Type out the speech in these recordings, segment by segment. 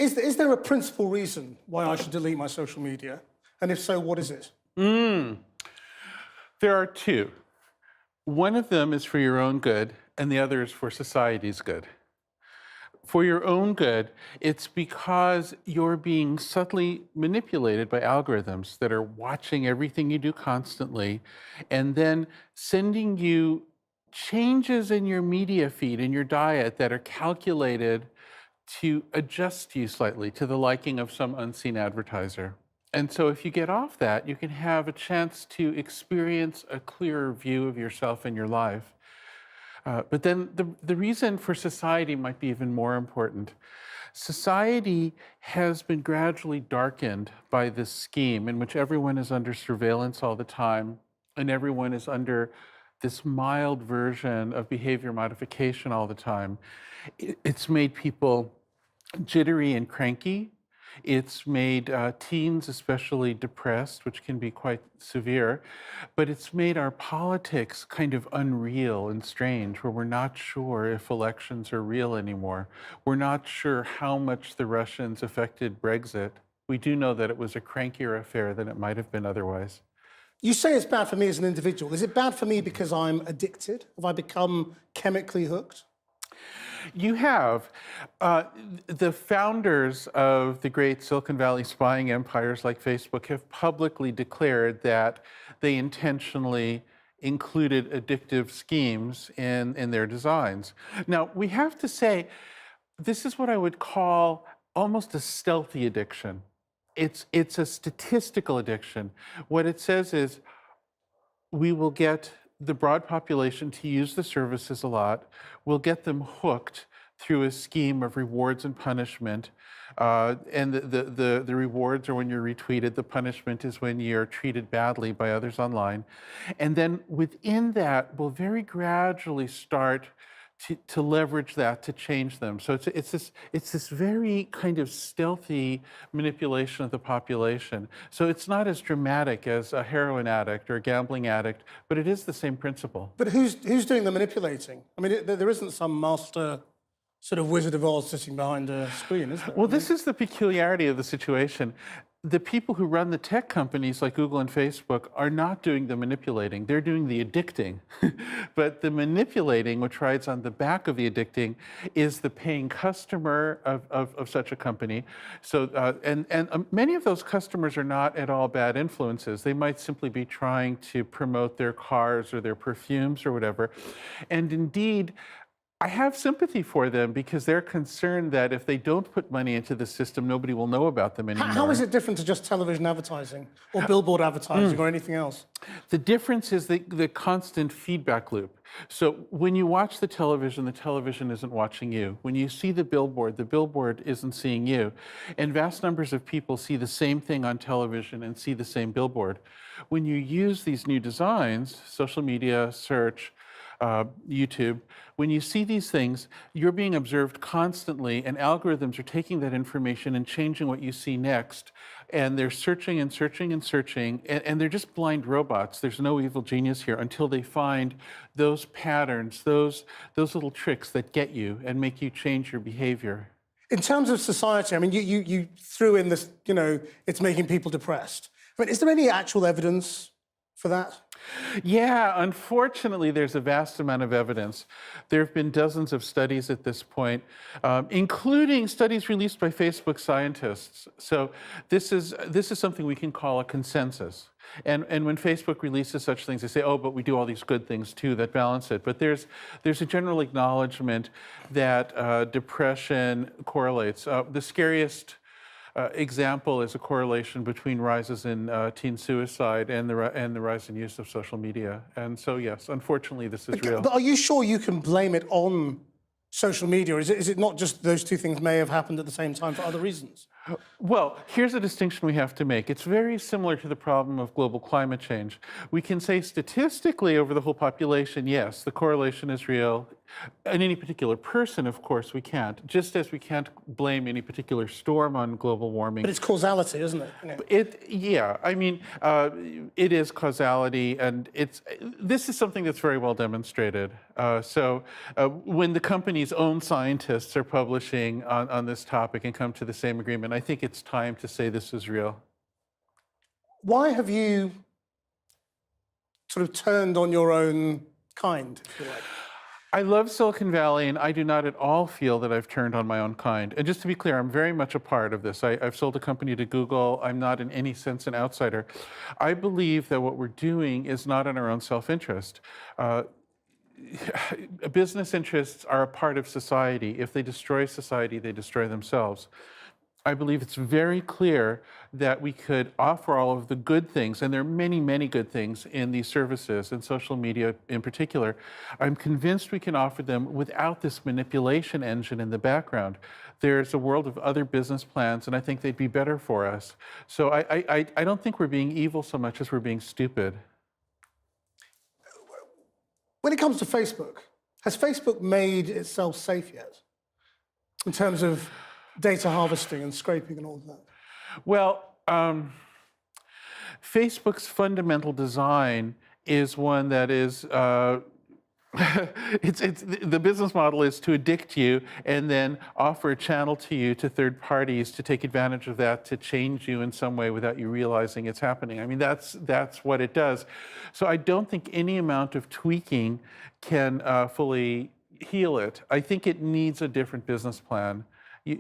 Is there a principal reason why I should delete my social media? And if so, what is it? There are two. One of them is for your own good, and the other is for society's good. For your own good, it's because you're being subtly manipulated by algorithms that are watching everything you do constantly and then sending you changes in your media feed and your diet that are calculated to adjust you slightly to the liking of some unseen advertiser. And so if you get off that, you can have a chance to experience a clearer view of yourself and your life. But then the reason for society might be even more important. Society has been gradually darkened by this scheme in which everyone is under surveillance all the time, and everyone is under this mild version of behavior modification all the time. It's made people jittery and cranky. It's made teens especially depressed, which can be quite severe, but it's made our politics kind of unreal and strange, where we're not sure if elections are real anymore. We're not sure how much the Russians affected Brexit. We do know that it was a crankier affair than it might have been otherwise. You say it's bad for me as an individual. Is it bad for me because I'm addicted? Have I become chemically hooked? You have. The founders of the great Silicon Valley spying empires like Facebook have publicly declared that they intentionally included addictive schemes in their designs. Now, we have to say, this is what I would call almost a stealthy addiction. It's a statistical addiction. What it says is, we will get the broad population to use the services a lot. We'll get them hooked through a scheme of rewards and punishment. And the rewards are when you're retweeted. The punishment is when you're treated badly by others online. And then within that, we'll very gradually start to leverage that to change them. So it's this very kind of stealthy manipulation of the population. So it's not as dramatic as a heroin addict or a gambling addict, but it is the same principle. But who's doing the manipulating? I mean, there isn't some master sort of Wizard of Oz sitting behind a screen, is there? Well, this is the peculiarity of the situation. The people who run the tech companies like Google and Facebook are not doing the manipulating, they're doing the addicting. But the manipulating, which rides on the back of the addicting, is the paying customer of such a company. So, many of those customers are not at all bad influences. They might simply be trying to promote their cars or their perfumes or whatever. And indeed, I have sympathy for them because they're concerned that if they don't put money into the system, nobody will know about them anymore. How is it different to just television advertising or billboard advertising or anything else? The difference is the constant feedback loop. So when you watch the television isn't watching you. When you see the billboard isn't seeing you. And vast numbers of people see the same thing on television and see the same billboard. When you use these new designs, social media, search, YouTube, when you see these things, you're being observed constantly, and algorithms are taking that information and changing what you see next. And they're searching and searching and searching, and they're just blind robots. There's no evil genius here until they find those patterns, those little tricks that get you and make you change your behavior. In terms of society, I mean, you threw in this, it's making people depressed. I mean, is there any actual evidence for that? Yeah, unfortunately, there's a vast amount of evidence. There have been dozens of studies at this point, including studies released by Facebook scientists. So this is something we can call a consensus. And when Facebook releases such things, they say, oh, but we do all these good things too that balance it. But there's a general acknowledgement that depression correlates. The scariest example is a correlation between rises in teen suicide and the rise in use of social media. And so, yes, unfortunately, this is real. But are you sure you can blame it on social media? Or is it not just those two things may have happened at the same time for other reasons? Well, here's a distinction we have to make. It's very similar to the problem of global climate change. We can say statistically over the whole population, yes, the correlation is real. And any particular person, of course, we can't. Just as we can't blame any particular storm on global warming. But it's causality, isn't it? Yeah. I mean, it is causality, and this is something that's very well demonstrated. When the company's own scientists are publishing on this topic and come to the same agreement, I think it's time to say this is real. Why have you sort of turned on your own kind, if you like? I love Silicon Valley, and I do not at all feel that I've turned on my own kind. And just to be clear, I'm very much a part of this. I've sold a company to Google. I'm not in any sense an outsider. I believe that what we're doing is not in our own self-interest. Business interests are a part of society. If they destroy society, they destroy themselves. I believe it's very clear that we could offer all of the good things, and there are many, many good things in these services, and social media in particular. I'm convinced we can offer them without this manipulation engine in the background. There's a world of other business plans, and I think they'd be better for us. So I don't think we're being evil so much as we're being stupid. When it comes to Facebook, has Facebook made itself safe yet? In terms of data harvesting and scraping and all of that? Well, Facebook's fundamental design is one that is, the business model is to addict you and then offer a channel to you to third parties to take advantage of that to change you in some way without you realizing it's happening. I mean, that's what it does. So I don't think any amount of tweaking can fully heal it. I think it needs a different business plan.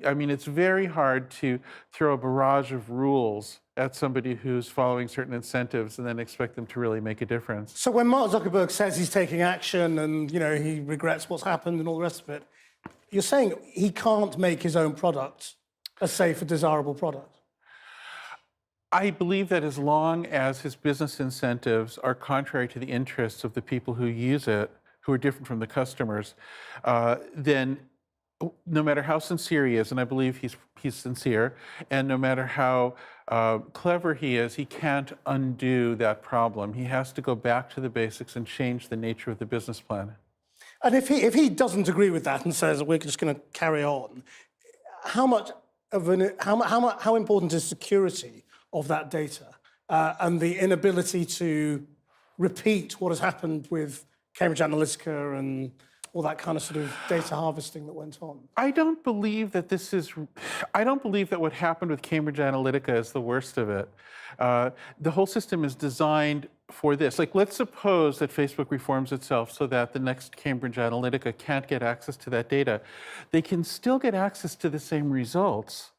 I mean, it's very hard to throw a barrage of rules at somebody who's following certain incentives and then expect them to really make a difference. So when Mark Zuckerberg says he's taking action and, you know, he regrets what's happened and all the rest of it, you're saying he can't make his own product a safe and desirable product? I believe that as long as his business incentives are contrary to the interests of the people who use it, who are different from the customers, then no matter how sincere he is, and I believe he's sincere, and no matter how clever he is, he can't undo that problem. He has to go back to the basics and change the nature of the business plan. And if he doesn't agree with that and says we're just going to carry on, how important is security of that data and the inability to repeat what has happened with Cambridge Analytica and all that kind of sort of data harvesting that went on? I don't believe that what happened with Cambridge Analytica is the worst of it. The whole system is designed for this. Like, let's suppose that Facebook reforms itself so that the next Cambridge Analytica can't get access to that data. They can still get access to the same results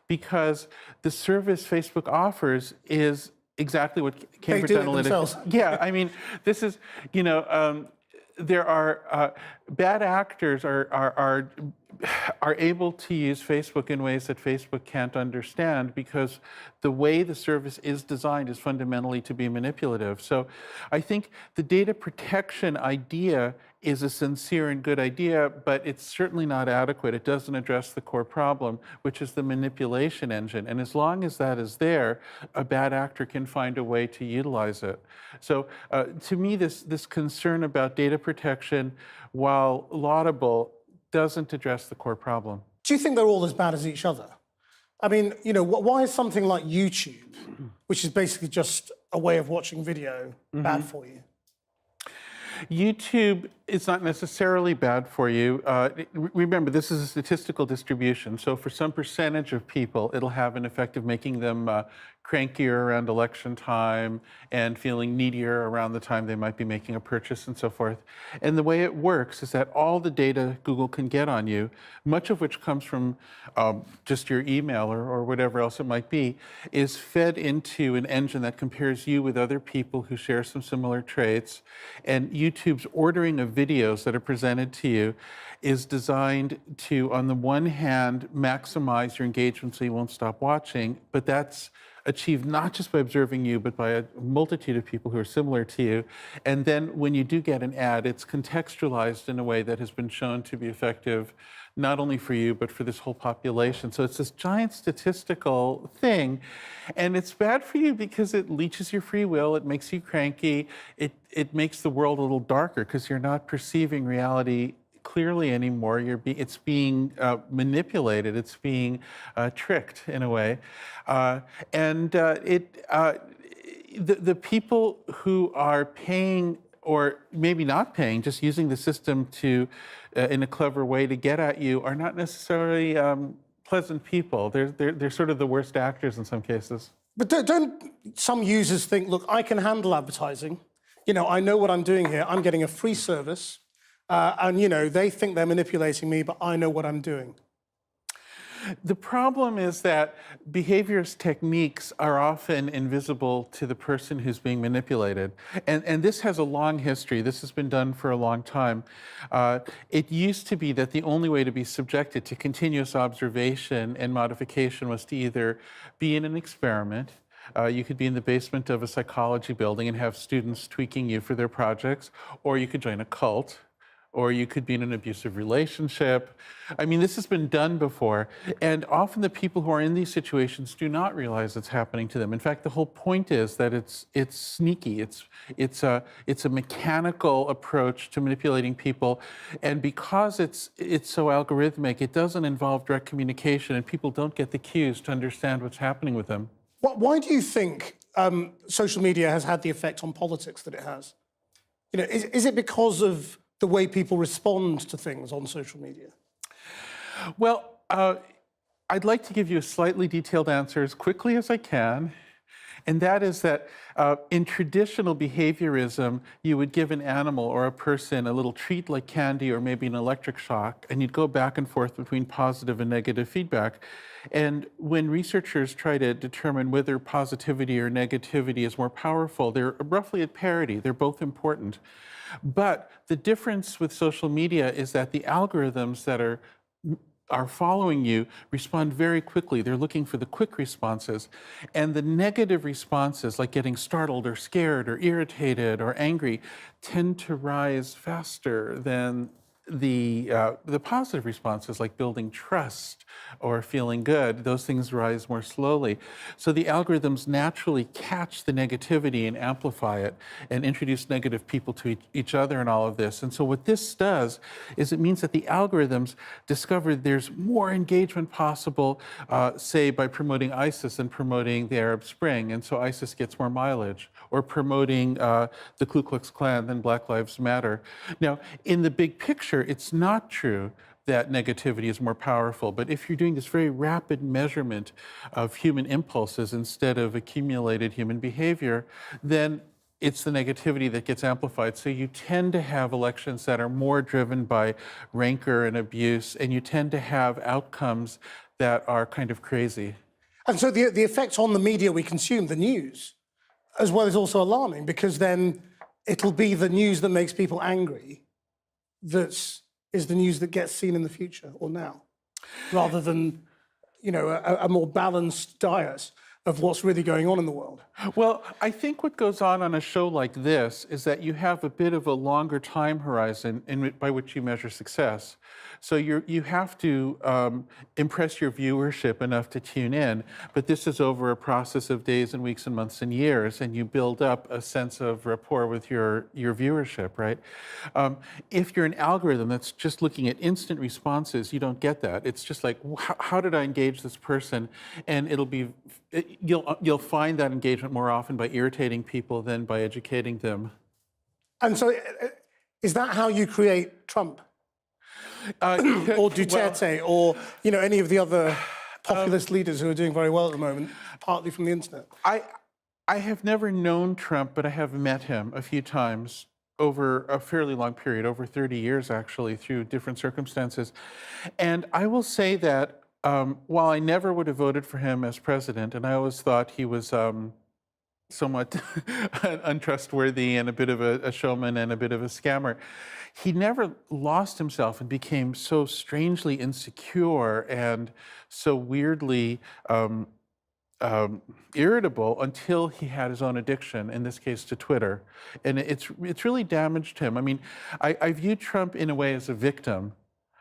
because the service Facebook offers is exactly what Cambridge Analytica... Themselves. Yeah, I mean, this is, you know, there are bad actors are able to use Facebook in ways that Facebook can't understand because the way the service is designed is fundamentally to be manipulative. So I think the data protection idea is a sincere and good idea, but it's certainly not adequate. It doesn't address the core problem, which is the manipulation engine. And as long as that is there, a bad actor can find a way to utilize it. So to me, this concern about data protection, while laudable, doesn't address the core problem. Do you think they're all as bad as each other? I mean, you know, why is something like YouTube, which is basically just a way of watching video, bad for you? YouTube is not necessarily bad for you. Remember, this is a statistical distribution. So for some percentage of people, it'll have an effect of making them crankier around election time and feeling needier around the time they might be making a purchase and so forth. And the way it works is that all the data Google can get on you, much of which comes from just your email or whatever else it might be, is fed into an engine that compares you with other people who share some similar traits. And YouTube's ordering of videos that are presented to you is designed to, on the one hand, maximize your engagement so you won't stop watching, but that's achieved not just by observing you, but by a multitude of people who are similar to you. And then when you do get an ad, it's contextualized in a way that has been shown to be effective, not only for you, but for this whole population. So it's this giant statistical thing. And it's bad for you because it leeches your free will, it makes you cranky, it makes the world a little darker because you're not perceiving reality clearly anymore. It's being manipulated. It's being tricked in a way, and the people who are paying or maybe not paying, just using the system to, in a clever way to get at you, are not necessarily pleasant people. They're sort of the worst actors in some cases. But don't some users think, look, I can handle advertising. You know, I know what I'm doing here. I'm getting a free service. And, you know, they think they're manipulating me, but I know what I'm doing. The problem is that behaviorist techniques are often invisible to the person who's being manipulated. And this has a long history. This has been done for a long time. It used to be that the only way to be subjected to continuous observation and modification was to either be in an experiment. You could be in the basement of a psychology building and have students tweaking you for their projects, or you could join a cult, or you could be in an abusive relationship. I mean, this has been done before, and often the people who are in these situations do not realize it's happening to them. In fact, the whole point is that it's sneaky. It's a mechanical approach to manipulating people, and because it's so algorithmic, it doesn't involve direct communication, and people don't get the cues to understand what's happening with them. Why do you think social media has had the effect on politics that it has? You know, is it because of the way people respond to things on social media? Well, I'd like to give you a slightly detailed answer as quickly as I can. And that is that in traditional behaviorism, you would give an animal or a person a little treat like candy or maybe an electric shock, and you'd go back and forth between positive and negative feedback. And when researchers try to determine whether positivity or negativity is more powerful, they're roughly at parity. They're both important. But the difference with social media is that the algorithms that are following you respond very quickly. They're looking for the quick responses. And the negative responses, like getting startled or scared or irritated or angry, tend to rise faster than the positive responses, like building trust or feeling good. Those things rise more slowly. So the algorithms naturally catch the negativity and amplify it and introduce negative people to each other in all of this. And so what this does is it means that the algorithms discover there's more engagement possible, say by promoting ISIS and promoting the Arab Spring. And so ISIS gets more mileage, or promoting the Ku Klux Klan than Black Lives Matter. Now, in the big picture, it's not true that negativity is more powerful. But if you're doing this very rapid measurement of human impulses instead of accumulated human behavior, then it's the negativity that gets amplified. So you tend to have elections that are more driven by rancor and abuse, and you tend to have outcomes that are kind of crazy. And so the effect on the media we consume, the news, as well, is also alarming, because then it'll be the news that makes people angry that is the news that gets seen in the future or now, rather than, you know, a more balanced diet of what's really going on in the world. Well, I think what goes on a show like this is that you have a bit of a longer time horizon by which you measure success. So you have to impress your viewership enough to tune in, but this is over a process of days and weeks and months and years, and you build up a sense of rapport with your viewership, right? If you're an algorithm that's just looking at instant responses, you don't get that. It's just like, how did I engage this person? And you'll find that engagement more often by irritating people than by educating them. And so, is that how you create Trump? Or Duterte, or any of the other populist leaders who are doing very well at the moment, partly from the internet? I have never known Trump, but I have met him a few times over a fairly long period, over 30 years actually, through different circumstances. And I will say that while I never would have voted for him as president, and I always thought he was somewhat untrustworthy and a bit of a showman and a bit of a scammer, he never lost himself and became so strangely insecure and so weirdly irritable until he had his own addiction, in this case to Twitter. And it's really damaged him. I mean, I view Trump in a way as a victim.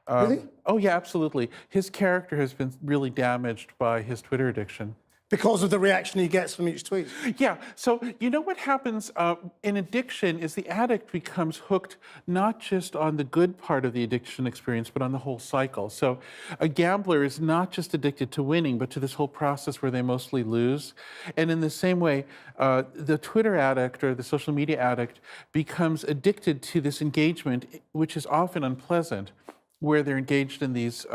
Really? Oh, yeah, absolutely. His character has been really damaged by his Twitter addiction. because of the reaction he gets from each tweet. Yeah, so you know what happens in addiction is the addict becomes hooked not just on the good part of the addiction experience, but on the whole cycle. So a gambler is not just addicted to winning, but to this whole process where they mostly lose. And in the same way, the Twitter addict or the social media addict becomes addicted to this engagement, which is often unpleasant, where they're engaged in these,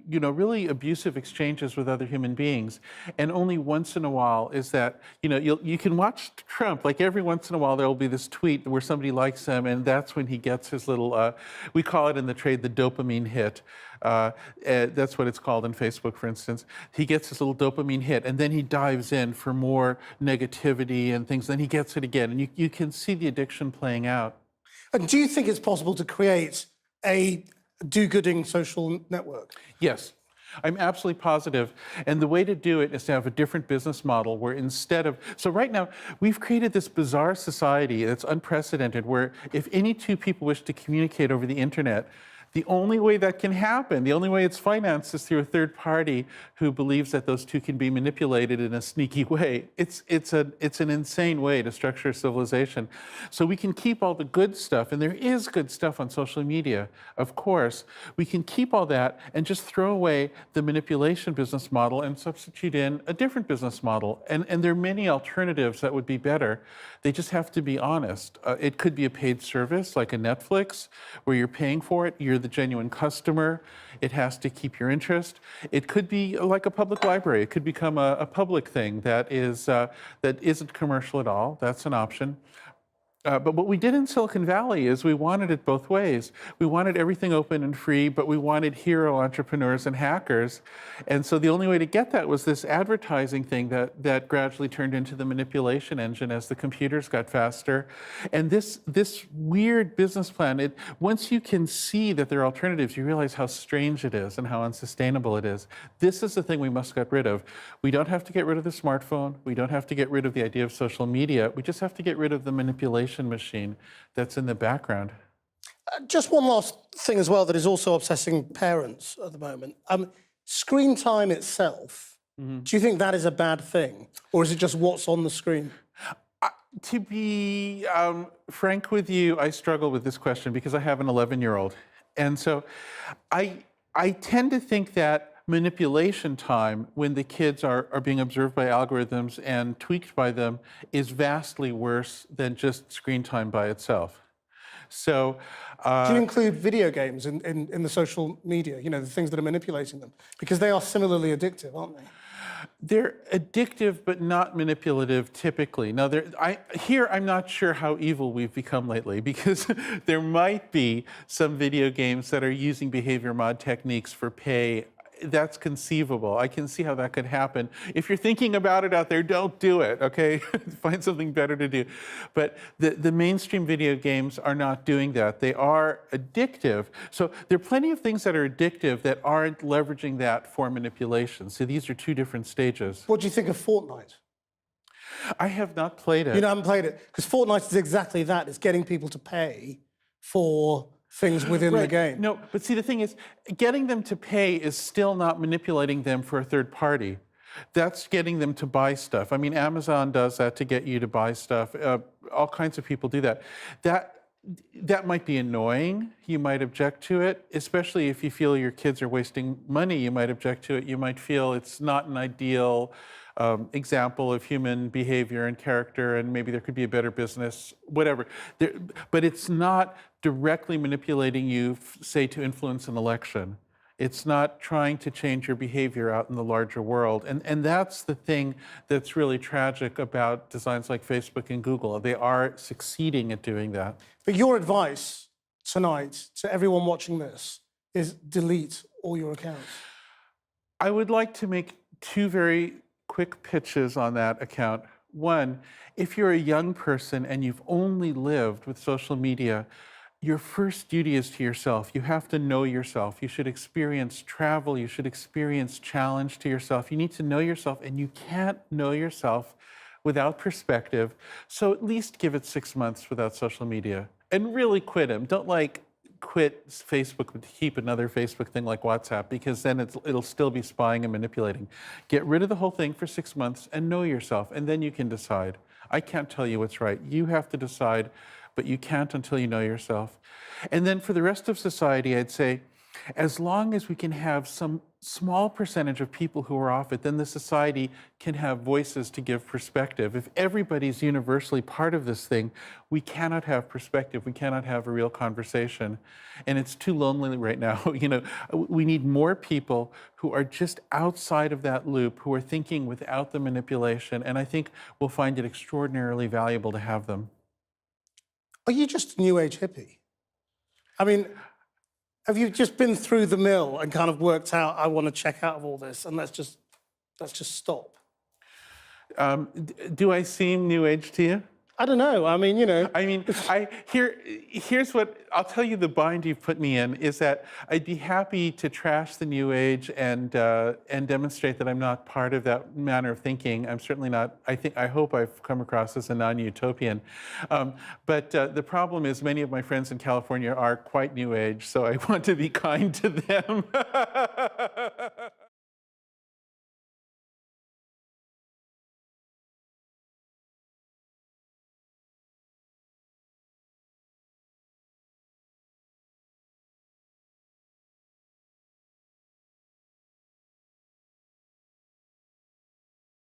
really abusive exchanges with other human beings. And only once in a while is that, you can watch Trump, like every once in a while there will be this tweet where somebody likes him, and that's when he gets his little, we call it in the trade the dopamine hit. That's what it's called in Facebook, for instance. He gets this little dopamine hit, and then he dives in for more negativity and things, then he gets it again. And you can see the addiction playing out. And do you think it's possible to create a do-gooding social network? Yes, I'm absolutely positive. And the way to do it is to have a different business model where instead of, so right now, we've created this bizarre society that's unprecedented where if any two people wish to communicate over the internet, the only way that can happen, the only way it's financed is through a third party who believes that those two can be manipulated in a sneaky way. It's an insane way to structure civilization. So we can keep all the good stuff, and there is good stuff on social media, of course. We can keep all that and just throw away the manipulation business model and substitute in a different business model. And there are many alternatives that would be better. They just have to be honest. It could be a paid service like a Netflix where you're paying for it. You're the genuine customer. It has to keep your interest. It could be like a public library. It could become a public thing that isn't commercial at all. That's an option. But what we did in Silicon Valley is we wanted it both ways. We wanted everything open and free, but we wanted hero entrepreneurs and hackers. And so the only way to get that was this advertising thing that gradually turned into the manipulation engine as the computers got faster. And this weird business plan, once you can see that there are alternatives, you realize how strange it is and how unsustainable it is. This is the thing we must get rid of. We don't have to get rid of the smartphone. We don't have to get rid of the idea of social media. We just have to get rid of the manipulation machine that's in the background. Just one last thing as well that is also obsessing parents at the moment. Screen time itself, do you think that is a bad thing? Or is it just what's on the screen? To be frank with you, I struggle with this question because I have an 11-year-old. And so I tend to think that manipulation time, when the kids are being observed by algorithms and tweaked by them, is vastly worse than just screen time by itself. So, do you include video games in the social media, the things that are manipulating them? Because they are similarly addictive, aren't they? They're addictive, but not manipulative, typically. Now, I'm not sure how evil we've become lately, because there might be some video games that are using behavior mod techniques for pay. That's conceivable. I can see how that could happen. If you're thinking about it out there, don't do it, okay? Find something better to do. But the mainstream video games are not doing that. They are addictive. So there are plenty of things that are addictive that aren't leveraging that for manipulation. So these are two different stages. What do you think of Fortnite? I have not played it. You haven't played it? Because Fortnite is exactly that. It's getting people to pay for things within the game. No, but see, the thing is, getting them to pay is still not manipulating them for a third party. That's getting them to buy stuff. I mean, Amazon does that to get you to buy stuff. All kinds of people do that. That might be annoying. You might object to it, especially if you feel your kids are wasting money. You might object to it. You might feel it's not an ideal example of human behavior and character, and maybe there could be a better business, whatever. But it's not directly manipulating you, say, to influence an election. It's not trying to change your behavior out in the larger world. And that's the thing that's really tragic about designs like Facebook and Google. They are succeeding at doing that. But your advice tonight to everyone watching this is delete all your accounts. I would like to make two very quick pitches on that account. One, if you're a young person and you've only lived with social media, your first duty is to yourself. You have to know yourself. You should experience travel. You should experience challenge to yourself. You need to know yourself, and you can't know yourself without perspective. So at least give it 6 months without social media and really quit them. Don't quit Facebook but keep another Facebook thing like WhatsApp, because then it'll still be spying and manipulating. Get rid of the whole thing for 6 months and know yourself, and then you can decide. I can't tell you what's right. You have to decide, but you can't until you know yourself. And then for the rest of society, I'd say, as long as we can have some small percentage of people who are off it, then the society can have voices to give perspective. If everybody's universally part of this thing, we cannot have perspective. We cannot have a real conversation. And it's too lonely right now. We need more people who are just outside of that loop, who are thinking without the manipulation. And I think we'll find it extraordinarily valuable to have them. Are you just a New Age hippie? I mean, have you just been through the mill and kind of worked out, I want to check out of all this, and let's just stop? Do I seem New Age to you? I don't know. I mean, Here's what I'll tell you. The bind you've put me in is that I'd be happy to trash the New Age and demonstrate that I'm not part of that manner of thinking. I'm certainly not. I hope I've come across as a non-utopian. But the problem is, many of my friends in California are quite New Age, so I want to be kind to them.